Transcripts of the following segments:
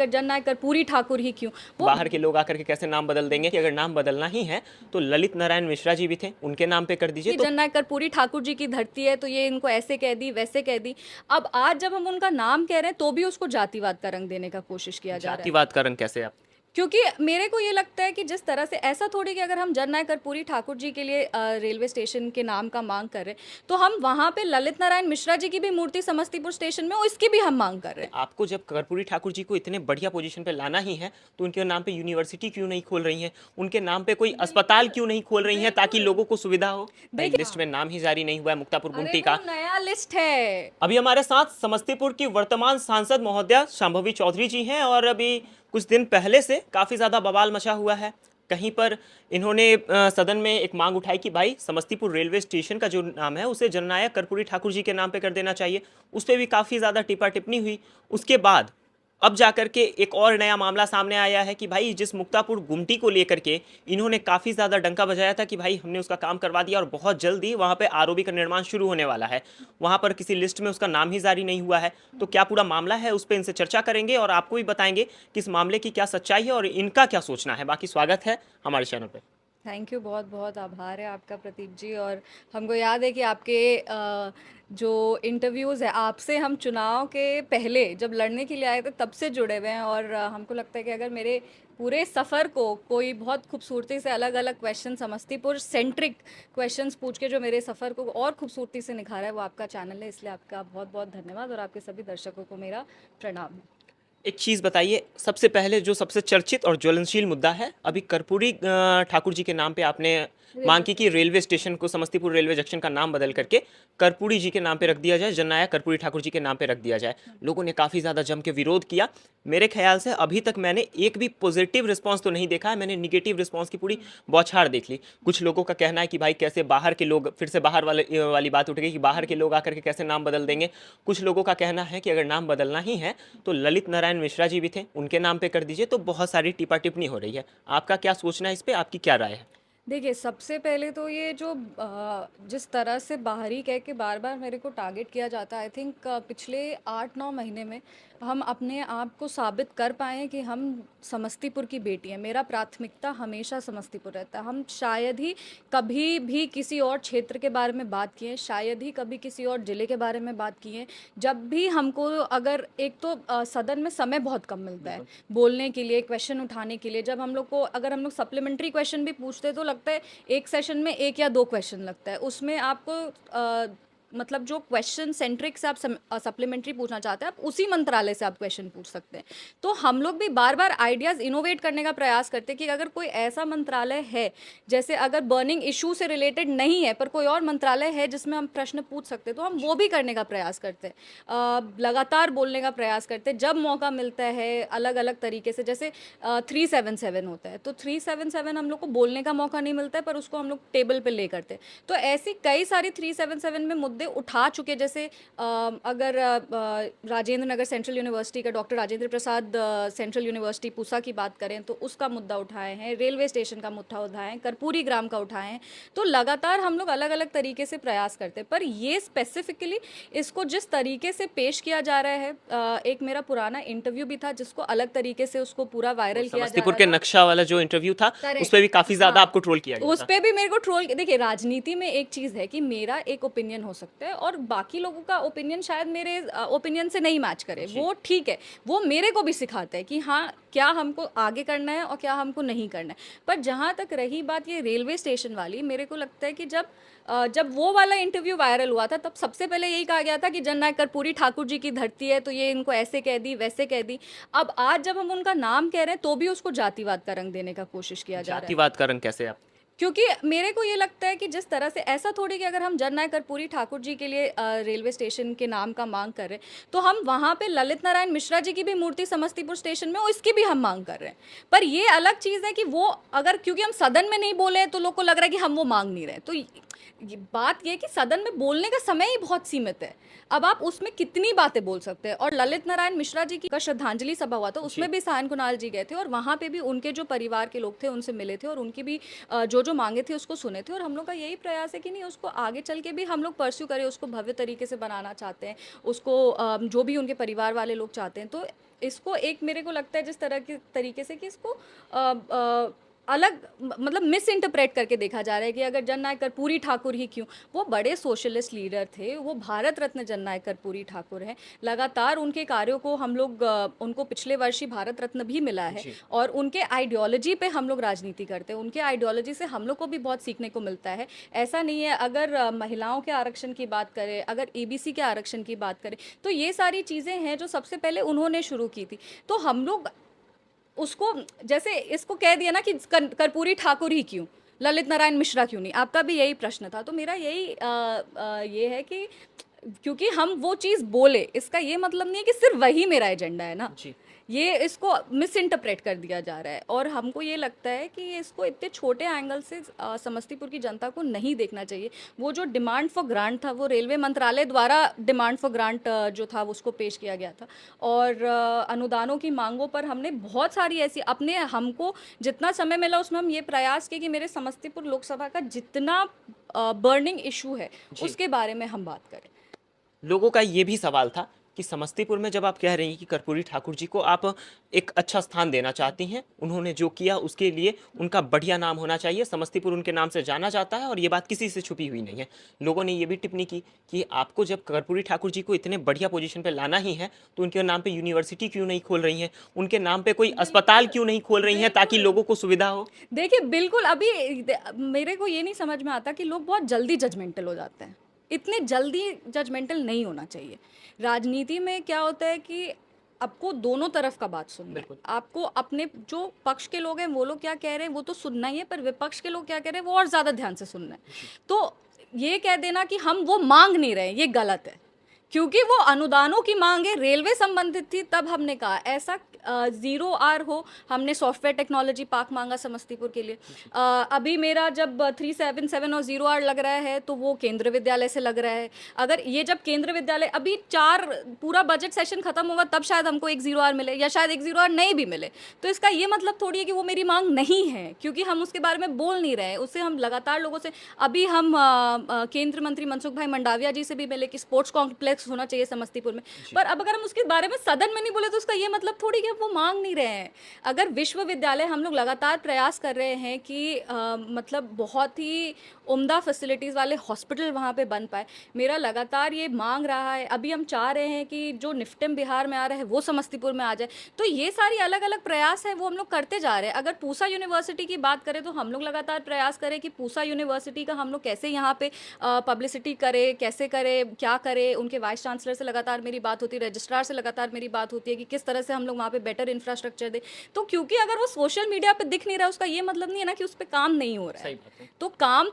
अगर जननायक कर्पूरी ठाकुर ही क्यों, वो बाहर के लोग आकर के कैसे नाम बदल देंगे कि अगर नाम बदलना ही है तो ललित नारायण मिश्रा जी भी थे, उनके नाम पे कर दीजिए। कि तो जननायक कर्पूरी ठाकुर जी की धरती है तो ये इनको ऐसे कह दी वैसे कह दी। अब आज जब हम उनका नाम कह रहे हैं तो भी उसको जातिवाद का रंग देने का कोशिश किया जा रहा है। जातिवाद का रंग कैसे आप? क्योंकि मेरे को ये लगता है कि जिस तरह से ऐसा थोड़ी कि अगर हम जननायक कर्पूरी ठाकुर जी के लिए रेलवे स्टेशन के नाम का मांग कर रहे हैं तो हम वहाँ पे ललित नारायण मिश्रा जी की भी मूर्ति समस्तीपुर स्टेशन में, और इसकी भी हम मांग कर रहे हैं। आपको जब कर्पूरी ठाकुर जी को इतने बढ़िया पोजीशन पे लाना ही है तो उनके नाम पे यूनिवर्सिटी क्यों नहीं खोल रही हैं, उनके नाम पे कोई अस्पताल क्यों नहीं खोल रही हैं ताकि लोगों को सुविधा हो? देखिए, लिस्ट में नाम ही जारी नहीं हुआ है मुक्तापुर अरे गुमटी वो का। नया लिस्ट है। अभी हमारे साथ समस्तीपुर की वर्तमान सांसद महोदया शांभवी चौधरी जी हैं और अभी कुछ दिन पहले से काफ़ी ज़्यादा बवाल मचा हुआ है। कहीं पर इन्होंने सदन में एक मांग उठाई कि भाई समस्तीपुर रेलवे स्टेशन का जो नाम है उसे जननायक कर्पूरी ठाकुर जी के नाम पे कर देना चाहिए। उस पर भी काफ़ी ज़्यादा टिप्पा टिप्पणी हुई। उसके बाद अब जाकर के एक और नया मामला सामने आया है कि भाई जिस मुक्तापुर गुमटी को लेकर के इन्होंने काफ़ी ज़्यादा डंका बजाया था कि भाई हमने उसका काम करवा दिया और बहुत जल्दी वहाँ पे आरओबी का निर्माण शुरू होने वाला है, वहाँ पर किसी लिस्ट में उसका नाम ही जारी नहीं हुआ है। तो क्या पूरा मामला है उस पर इनसे चर्चा करेंगे और आपको भी बताएंगे कि इस मामले की क्या सच्चाई है और इनका क्या सोचना है। बाकी स्वागत है हमारे चैनल पर। थैंक यू, बहुत बहुत आभार है आपका प्रतीक जी। और हमको याद है कि आपके जो इंटरव्यूज़ है आपसे हम चुनाव के पहले जब लड़ने के लिए आए थे तब से जुड़े हुए हैं। और हमको लगता है कि अगर मेरे पूरे सफ़र को कोई बहुत खूबसूरती से अलग अलग क्वेश्चन, समस्तीपुर सेंट्रिक क्वेश्चंस पूछ के जो मेरे सफ़र को और खूबसूरती से निखारा है वो आपका चैनल है, इसलिए आपका बहुत बहुत धन्यवाद और आपके सभी दर्शकों को मेरा प्रणाम। एक चीज़ बताइए, सबसे पहले जो सबसे चर्चित और ज्वलनशील मुद्दा है, अभी कर्पूरी ठाकुर जी के नाम पे आपने मांग की कि रेलवे स्टेशन को समस्तीपुर रेलवे जंक्शन का नाम बदल करके कर्पूरी जी के नाम पे रख दिया जाए, जननायक कर्पूरी ठाकुर जी के नाम पे रख दिया जाए। लोगों ने काफ़ी ज़्यादा जम के विरोध किया। मेरे ख्याल से अभी तक मैंने एक भी पॉजिटिव रिस्पॉन्स तो नहीं देखा है, मैंने निगेटिव रिस्पॉन्स की पूरी बौछार देख ली। कुछ लोगों का कहना है कि भाई कैसे बाहर के लोग, फिर से बाहर वाली बात उठ गई कि बाहर के लोग आकर के कैसे नाम बदल देंगे। कुछ लोगों का कहना है कि अगर नाम बदलना ही है तो ललित नारायण मिश्रा जी भी थे, उनके नाम पे कर दीजिए। तो बहुत सारी टीपा टिप्पणी हो रही है। आपका क्या सोचना है इस पे, आपकी क्या राय है? देखिए, सबसे पहले तो ये जो जिस तरह से बाहरी कह के बार-बार मेरे को टारगेट किया जाता है, आई थिंक पिछले 8-9 महीने में हम अपने आप को साबित कर पाए हैं कि हम समस्तीपुर की बेटी हैं। मेरा प्राथमिकता हमेशा समस्तीपुर रहता है। हम शायद ही कभी भी किसी और क्षेत्र के बारे में बात किए हैं, शायद ही कभी किसी और ज़िले के बारे में बात की है। जब भी हमको, अगर एक तो सदन में समय बहुत कम मिलता है बोलने के लिए, क्वेश्चन उठाने के लिए। जब हम लोग को, अगर हम लोग सप्लीमेंट्री क्वेश्चन भी पूछते हैं तो लगता है एक सेशन में 1 या 2 क्वेश्चन लगता है। उसमें आपको मतलब जो क्वेश्चन सेंट्रिक से आप सप्लीमेंट्री पूछना चाहते हैं, आप उसी मंत्रालय से आप क्वेश्चन पूछ सकते हैं। तो हम लोग भी बार-बार आइडियाज़ इनोवेट करने का प्रयास करते हैं कि अगर कोई ऐसा मंत्रालय है, जैसे अगर बर्निंग इश्यू से रिलेटेड नहीं है पर कोई और मंत्रालय है जिसमें हम प्रश्न पूछ सकते हैं, तो हम वो भी करने का प्रयास करते हैं। लगातार बोलने का प्रयास करते हैं। जब मौका मिलता है अलग-अलग तरीके से, जैसे 377 होता है, तो 377 हम लोग को बोलने का मौका नहीं मिलता है पर उसको हम लोग टेबल पे ले करते हैं। तो ऐसी कई सारी 377 में मुद्दे उठा चुके, जैसे अगर राजेंद्र नगर सेंट्रल यूनिवर्सिटी का, doctor Rajendra Prasad central university Pusa की बात करें तो उसका मुद्दा उठाए हैं, रेलवे स्टेशन का मुद्दा उठाए हैं, कर्पूरी ग्राम का उठाए हैं। तो लगातार हम लोग अलग अलग तरीके से प्रयास करते हैं। पर ये स्पेसिफिकली इसको जिस तरीके से पेश किया जा रहा है, एक मेरा पुराना इंटरव्यू भी था जिसको अलग तरीके से उसको पूरा वायरल किया जा समस्तीपुर रहा के था। नक्शा वाला जो इंटरव्यू था उस करेक्ट, पर भी काफ़ी ज़्यादा हाँ, आपको ट्रोल किया गया उस था। पे भी मेरे को ट्रोल। देखिए, राजनीति में एक चीज़ है कि मेरा एक ओपिनियन हो सकता है और बाकी लोगों का ओपिनियन शायद मेरे ओपिनियन से नहीं मैच करे, जी। वो ठीक है। वो मेरे को भी सिखाता है कि हाँ, क्या हमको आगे करना है और क्या हमको नहीं करना है। पर जहाँ तक रही बात ये रेलवे स्टेशन वाली, मेरे को लगता है कि जब वो वाला इंटरव्यू वायरल हुआ था तब सबसे पहले यही कहा गया था कि जननायक कर्पूरी ठाकुर जी की धरती है तो ये इनको ऐसे कह दी वैसे कह दी। अब आज जब हम उनका नाम कह रहे हैं तो भी उसको जातिवाद का रंग देने का कोशिश किया जा रहा है। जातिवाद का रंग कैसे आप? क्योंकि मेरे को ये लगता है कि जिस तरह से, ऐसा थोड़ी कि अगर हम जननायक कर्पूरी ठाकुर जी के लिए रेलवे स्टेशन के नाम का मांग कर रहे हैं तो हम वहाँ पे ललित नारायण मिश्रा जी की भी मूर्ति समस्तीपुर स्टेशन में, और इसकी भी हम मांग कर रहे हैं। पर ये अलग चीज़ है कि वो अगर, क्योंकि हम सदन में नहीं बोले हैं तो लोग को लग रहा है कि हम वो मांग नहीं रहे। तो ये बात ये है कि सदन में बोलने का समय ही बहुत सीमित है। अब आप उसमें कितनी बातें बोल सकते हैं। और ललित नारायण मिश्रा जी की का श्रद्धांजलि सभा हुआ था, उसमें भी सायन कुणाल जी गए थे और वहाँ पे भी उनके जो परिवार के लोग थे उनसे मिले थे और उनकी भी जो मांगे थे उसको सुने थे। और हम लोग का यही प्रयास है कि नहीं, उसको आगे चल के भी हम लोग परस्यू करें, उसको भव्य तरीके से बनाना चाहते हैं, उसको जो भी उनके परिवार वाले लोग चाहते हैं। तो इसको एक मेरे को लगता है जिस तरह के तरीके से कि इसको अलग मतलब मिस इंटरप्रेट करके देखा जा रहा है कि अगर जननायक कर्पूरी ठाकुर ही क्यों, वो बड़े सोशलिस्ट लीडर थे, वो भारत रत्न जननायक कर्पूरी ठाकुर हैं। लगातार उनके कार्यों को हम लोग उनको पिछले वर्ष ही भारत रत्न भी मिला है जी। और उनके आइडियोलॉजी पे हम लोग राजनीति करते हैं, उनके आइडियोलॉजी से हम लोग को भी बहुत सीखने को मिलता है। ऐसा नहीं है, अगर महिलाओं के आरक्षण की बात करें, अगर एबीसी के आरक्षण की बात करें, तो ये सारी चीज़ें हैं जो सबसे पहले उन्होंने शुरू की थी। तो हम लोग उसको जैसे इसको कह दिया ना कि कर्पूरी ठाकुर ही क्यों, ललित नारायण मिश्रा क्यों नहीं, आपका भी यही प्रश्न था। तो मेरा यही ये है कि क्योंकि हम वो चीज़ बोले, इसका ये मतलब नहीं है कि सिर्फ वही मेरा एजेंडा है ना। जी। ये इसको मिस इंटरप्रेट कर दिया जा रहा है और हमको ये लगता है कि इसको इतने छोटे एंगल से समस्तीपुर की जनता को नहीं देखना चाहिए। वो जो डिमांड फॉर ग्रांट था, वो रेलवे मंत्रालय द्वारा डिमांड फॉर ग्रांट जो था उसको पेश किया गया था और अनुदानों की मांगों पर हमने बहुत सारी ऐसी अपने हमको जितना समय मिला उसमें हम ये प्रयास किए कि मेरे समस्तीपुर लोकसभा का जितना बर्निंग इशू है जी। उसके बारे में हम बात करें। लोगों का ये भी सवाल था कि समस्तीपुर में जब आप कह रही हैं कि कर्पूरी ठाकुर जी को आप एक अच्छा स्थान देना चाहती हैं, उन्होंने जो किया उसके लिए उनका बढ़िया नाम होना चाहिए, समस्तीपुर उनके नाम से जाना जाता है और ये बात किसी से छुपी हुई नहीं है। लोगों ने ये भी टिप्पणी की कि आपको जब कर्पूरी ठाकुर जी को इतने बढ़िया पोजीशन पे लाना ही है तो उनके नाम पे यूनिवर्सिटी क्यों नहीं खोल रही हैं, उनके नाम पे कोई अस्पताल क्यों नहीं खोल रही हैं ताकि लोगों को सुविधा हो। देखिए, बिल्कुल अभी मेरे को ये नहीं समझ में आता कि लोग बहुत जल्दी जजमेंटल हो जाते हैं। इतने जल्दी जजमेंटल नहीं होना चाहिए। राजनीति में क्या होता है कि आपको दोनों तरफ का बात सुनना है। बिल्कुल। आपको अपने जो पक्ष के लोग हैं वो लोग क्या कह रहे हैं वो तो सुनना ही है, पर विपक्ष के लोग क्या कह रहे हैं वो और ज़्यादा ध्यान से सुनना है। तो ये कह देना कि हम वो माँग नहीं रहे हैं, ये गलत है। क्योंकि वो अनुदानों की मांगे रेलवे संबंधित थी, तब हमने कहा ऐसा 0R हो, हमने सॉफ्टवेयर टेक्नोलॉजी पार्क मांगा समस्तीपुर के लिए। अभी मेरा जब 377 और 0R लग रहा है तो वो केंद्र विद्यालय से लग रहा है। अगर ये जब केंद्र विद्यालय अभी 4 पूरा बजट सेशन खत्म होगा तब शायद हमको एक 0R मिले या शायद एक 0R नहीं भी मिले, तो इसका ये मतलब थोड़ी है कि वो मेरी मांग नहीं है, क्योंकि हम उसके बारे में बोल नहीं रहे हैं। उससे हम लगातार लोगों से, अभी हम केंद्रीय मंत्री मनसुख भाई मंडाविया जी से भी मिले कि स्पोर्ट्स कॉम्प्लेक्स होना चाहिए समस्तीपुर में। पर अब अगर हम उसके बारे में सदन में नहीं बोले तो उसका ये मतलब थोड़ी कि वो मांग नहीं रहे हैं। अगर विश्वविद्यालय हम लोग लगातार प्रयास कर रहे हैं कि मतलब बहुत ही उम्दा फैसिलिटीज़ वाले हॉस्पिटल वहाँ पे बन पाए, मेरा लगातार ये मांग रहा है। अभी हम चाह रहे हैं कि जो निफ्टेम बिहार में आ रहा है वो समस्तीपुर में आ जाए। तो ये सारी अलग अलग प्रयास हैं वो हम लोग करते जा रहे हैं। अगर पूसा यूनिवर्सिटी की बात करें तो हम लोग लगातार प्रयास करें कि पूसा यूनिवर्सिटी का हम लोग कैसे यहाँ पे पब्लिसिटी करें, कैसे करें, क्या करें। उनके वाइस चांसलर से लगातार मेरी बात होती है, रजिस्ट्रार से लगातार मेरी बात होती है कि किस तरह से हम लोग वहाँ पे बेटर इंफ्रास्ट्रक्चर दें। तो क्योंकि अगर वो सोशल मीडिया पे दिख नहीं रहा उसका ये मतलब नहीं है ना कि उस पर काम नहीं हो रहा सही है। बात है। तो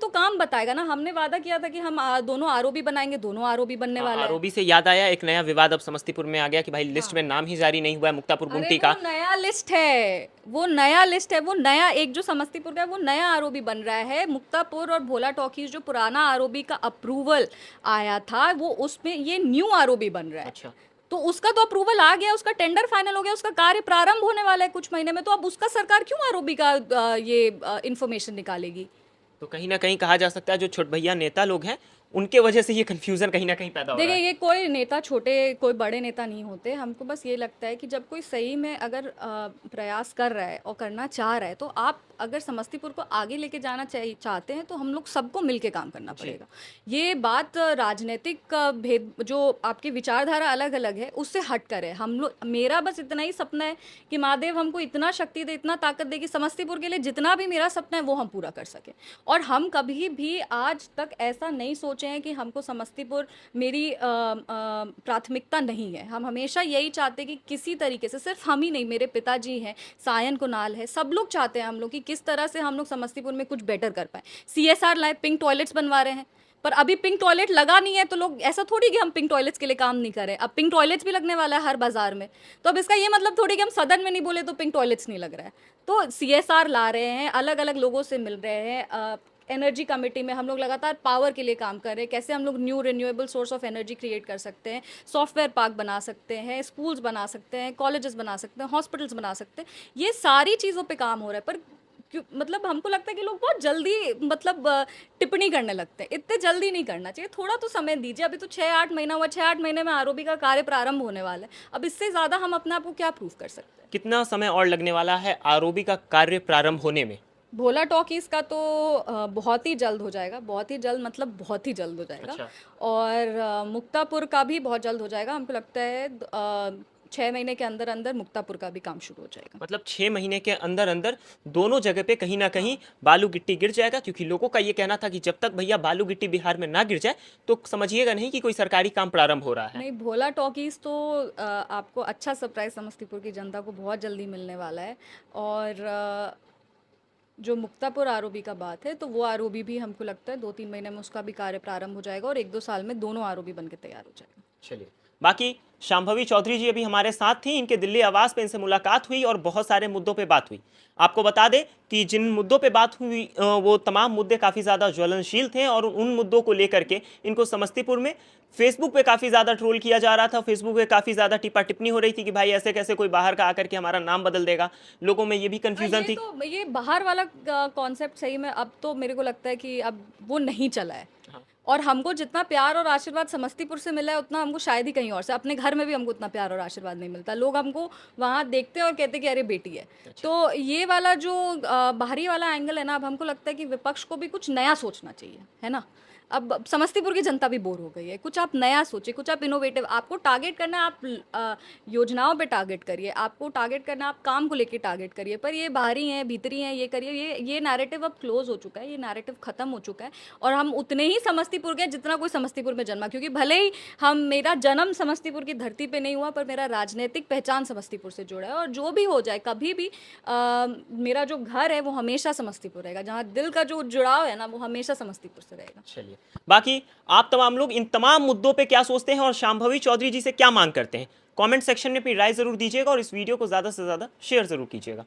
काम बताएगा ना। हमने वादा किया था कि हम दोनों आरओबी बनाएंगे, दोनों आरओबी बनने वाला है। आरओबी से याद आया, एक नया विवाद अब समस्तीपुर में आ गया कि भाई लिस्ट में नाम ही जारी नहीं हुआ है मुक्तापुर अरे गुमटी वो का। नया लिस्ट है, वो नया लिस्ट है, वो नया एक जो समस्तीपुर का है वो नया आरओबी बन रहा है। मुक्तापुर और भोला टॉकीज जो पुराना आरओबी का अप्रूवल आया था वो उसमें ये न्यू आरओबी बन रहा है। अच्छा। तो उसका तो अप्रूवल आ गया, उसका टेंडर फाइनल हो गया, उसका कार्य प्रारंभ होने वाला है कुछ महीने में। तो अब उसका सरकार क्यों आरओबी का ये इंफॉर्मेशन निकालेगी? तो कहीं ना कहीं कहा जा सकता है जो छोट भैया नेता लोग हैं उनके वजह से ये कंफ्यूजन कहीं ना कहीं पैदा हो रहा देखिए, है। ये कोई नेता छोटे कोई बड़े नेता नहीं होते। हमको बस ये लगता है कि जब कोई सही में अगर प्रयास कर रहा है और करना चाह रहा है तो आप अगर समस्तीपुर को आगे लेके जाना चाहते हैं तो हम लोग सबको मिलके काम करना जी। पड़ेगा। ये बात राजनीतिक भेद जो आपकी विचारधारा अलग अलग है उससे हट कर है। हम लोग, मेरा बस इतना ही सपना है कि महादेव हमको इतना शक्ति दे, इतना ताकत दे कि समस्तीपुर के लिए जितना भी मेरा सपना है वो हम पूरा कर सकें। और हम कभी भी आज तक ऐसा नहीं सोचे हैं कि हमको समस्तीपुर मेरी प्राथमिकता नहीं है। हम हमेशा यही चाहते हैं कि किसी तरीके से, सिर्फ हम ही नहीं, मेरे पिताजी हैं, सायन कुणाल है, सब लोग चाहते हैं हम लोग कि किस तरह से हम लोग समस्तीपुर में कुछ बेटर कर पाए। सीएसआर लाए, पिंक टॉयलेट्स बनवा रहे हैं, पर अभी पिंक टॉयलेट लगा नहीं है तो लोग ऐसा थोड़ी कि हम पिंक टॉयलेट्स के लिए काम नहीं करें। अब पिंक टॉयलेट्स भी लगने वाला है हर बाजार में, तो अब इसका ये मतलब थोड़ी कि हम सदन में नहीं बोले तो पिंक टॉयलेट्स नहीं लग रहा है। तो सीएसआर ला रहे हैं, अलग अलग लोगों से मिल रहे हैं। एनर्जी कमेटी में हम लोग लगातार पावर के लिए काम कर रहे हैं, कैसे हम लोग new renewable source of energy create कर सकते हैं, सॉफ्टवेयर पार्क बना सकते हैं, स्कूल्स बना सकते हैं, कॉलेजेस बना सकते हैं, हॉस्पिटल्स बना सकते हैं। ये सारी चीज़ों पे काम हो रहा है, पर मतलब हमको लगता है कि लोग बहुत जल्दी मतलब टिप्पणी करने लगते हैं। इतने जल्दी नहीं करना चाहिए, थोड़ा तो समय दीजिए। अभी तो 6-8 महीना हुआ, 6-8 महीने में आरओबी का कार्य प्रारंभ होने वाला है। अब इससे ज़्यादा हम अपने आप को क्या प्रूव कर सकते हैं? कितना समय और लगने वाला है आरओबी का कार्य प्रारंभ होने में? भोला टॉकीज़ का तो बहुत ही जल्द हो जाएगा, बहुत ही जल्द मतलब बहुत ही जल्द हो जाएगा। अच्छा। और मुक्तापुर का भी बहुत जल्द हो जाएगा। हमको लगता है 6 महीने के अंदर-अंदर मुक्तापुर का भी काम शुरू हो जाएगा। मतलब 6 महीने के अंदर-अंदर दोनों जगह पे कहीं न कहीं बालू-गिट्टी गिर जाएगा, क्योंकि लोगों का ये कहना था कि जब तक भैया बालू-गिट्टी बिहार में ना गिर जाए, तो समझिएगा नहीं कि कोई सरकारी काम प्रारंभ हो रहा है। नहीं, भोला टॉकीज़ तो आपको अच्छा सरप्राइज़ समस्तीपुर की जनता को बहुत जल्दी मिलने वाला है। और जो मुक्तापुर आरओबी का बात है, तो वो आरओबी भी हमको लगता है 2-3 महीने में उसका भी कार्य प्रारंभ हो जाएगा और 1-2 साल में दोनों आरओबी बन के तैयार हो जाएगा। चलिए, बाकी शांभवी चौधरी जी अभी हमारे साथ थी, इनके दिल्ली आवास पे इनसे मुलाकात हुई और बहुत सारे मुद्दों पे बात हुई। आपको बता दें कि जिन मुद्दों पे बात हुई वो तमाम मुद्दे काफ़ी ज़्यादा ज्वलनशील थे और उन मुद्दों को लेकर के इनको समस्तीपुर में फेसबुक पे काफ़ी ज़्यादा ट्रोल किया जा रहा था। फेसबुक पे काफ़ी ज़्यादा टिप्पणी हो रही थी कि भाई ऐसे कैसे कोई बाहर का आकर के हमारा नाम बदल देगा। लोगों में ये भी कन्फ्यूज़न ये थी। तो ये बाहर वाला कॉन्सेप्ट सही में अब तो मेरे को लगता है कि अब वो नहीं चला है। हाँ। और हमको जितना प्यार और आशीर्वाद समस्तीपुर से मिला है उतना हमको शायद ही कहीं और से, अपने घर में भी हमको उतना प्यार और आशीर्वाद नहीं मिलता। लोग हमको वहाँ देखते हैं और कहते हैं कि अरे बेटी है। तो ये वाला जो बाहरी वाला एंगल है ना, अब हमको लगता है कि विपक्ष को भी कुछ नया सोचना चाहिए, है ना? अब समस्तीपुर की जनता भी बोर हो गई है। कुछ आप नया सोचिए, कुछ आप इनोवेटिव, आपको टारगेट करना है, आप योजनाओं पे टारगेट करिए, आपको टारगेट करना है, आप काम को लेके टारगेट करिए। पर ये बाहरी हैं, भीतरी हैं, ये करिए, ये नैरेटिव अब क्लोज़ हो चुका है, ये नैरेटिव खत्म हो चुका है। और हम उतने ही समस्तीपुर के जितना कोई समस्तीपुर में जन्मा, क्योंकि भले ही मेरा जन्म समस्तीपुर की धरती पे नहीं हुआ, पर मेरा राजनीतिक पहचान समस्तीपुर से जुड़ा है। और जो भी हो जाए, कभी भी मेरा जो घर है वो हमेशा समस्तीपुर रहेगा। जहाँ दिल का जो जुड़ाव है ना, वो हमेशा समस्तीपुर से रहेगा। चलिए, बाकी आप तमाम लोग इन तमाम मुद्दों पे क्या सोचते हैं और शांभवी चौधरी जी से क्या मांग करते हैं? कमेंट सेक्शन में अपनी राय ज़रूर दीजिएगा और इस वीडियो को ज़्यादा से ज़्यादा शेयर ज़रूर कीजिएगा।